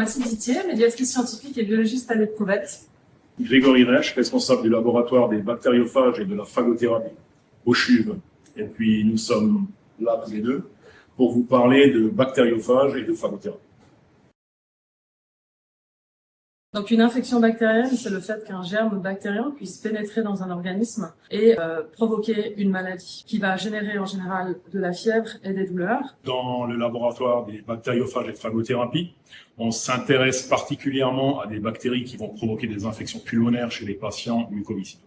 Mathilde Dittier, médiatrice scientifique et biologiste à l'Éprouvette. Grégory Reich, responsable du laboratoire des bactériophages et de la phagothérapie au CHUV. Et puis nous sommes là tous les deux pour vous parler de bactériophages et de phagothérapie. Donc une infection bactérienne, c'est le fait qu'un germe bactérien puisse pénétrer dans un organisme et provoquer une maladie qui va générer en général de la fièvre et des douleurs. Dans le laboratoire des bactériophages et de phagothérapie, on s'intéresse particulièrement à des bactéries qui vont provoquer des infections pulmonaires chez les patients mucoviscideux.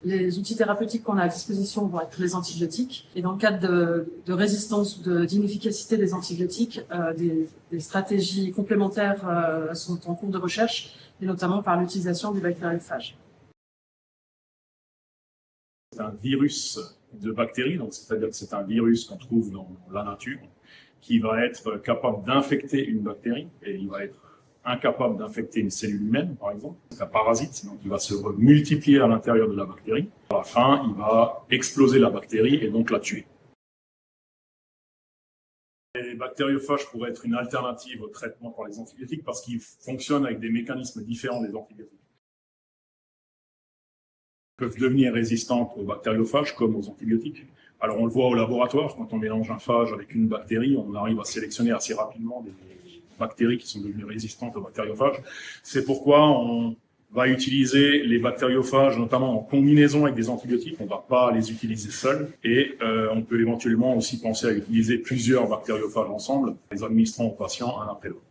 Les outils thérapeutiques qu'on a à disposition vont être les antibiotiques. Et dans le cadre de résistance ou d'inefficacité des antibiotiques, des stratégies complémentaires sont en cours de recherche, et notamment par l'utilisation des bactériophages. C'est un virus de bactéries, donc c'est-à-dire que c'est un virus qu'on trouve dans la nature, qui va être capable d'infecter une bactérie, et il va être incapable d'infecter une cellule humaine, par exemple. C'est un parasite, donc il va se multiplier à l'intérieur de la bactérie. À la fin, il va exploser la bactérie et donc la tuer. Les bactériophages pourraient être une alternative au traitement par les antibiotiques parce qu'ils fonctionnent avec des mécanismes différents des antibiotiques. Ils peuvent devenir résistantes aux bactériophages comme aux antibiotiques. Alors on le voit au laboratoire, quand on mélange un phage avec une bactérie, on arrive à sélectionner assez rapidement des bactéries qui sont devenues résistantes aux bactériophages. C'est pourquoi on va utiliser les bactériophages, notamment en combinaison avec des antibiotiques. On ne va pas les utiliser seuls. Et on peut éventuellement aussi penser à utiliser plusieurs bactériophages ensemble, les administrant aux patients un après l'autre.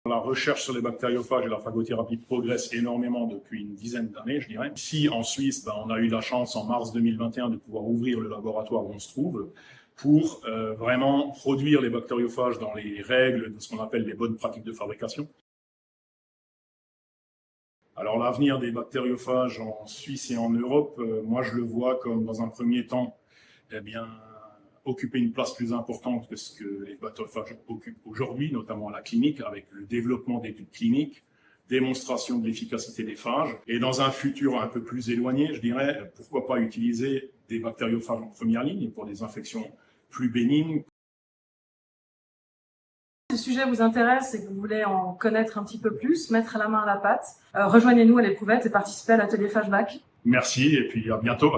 La recherche sur les bactériophages et la phagothérapie progresse énormément depuis une dizaine d'années, je dirais. Ici, en Suisse, on a eu la chance, en mars 2021, de pouvoir ouvrir le laboratoire où on se trouve pour vraiment produire les bactériophages dans les règles de ce qu'on appelle les bonnes pratiques de fabrication. Alors l'avenir des bactériophages en Suisse et en Europe, moi je le vois comme dans un premier temps, occuper une place plus importante que ce que les bactériophages occupent aujourd'hui, notamment à la clinique, avec le développement d'études cliniques, démonstration de l'efficacité des phages. Et dans un futur un peu plus éloigné, je dirais, pourquoi pas utiliser des bactériophages en première ligne pour des infections plus bénignes. Si ce sujet vous intéresse et que vous voulez en connaître un petit peu plus, mettre la main à la pâte, rejoignez-nous à l'Éprouvette et participez à l'atelier Phage Bac. Merci et puis à bientôt.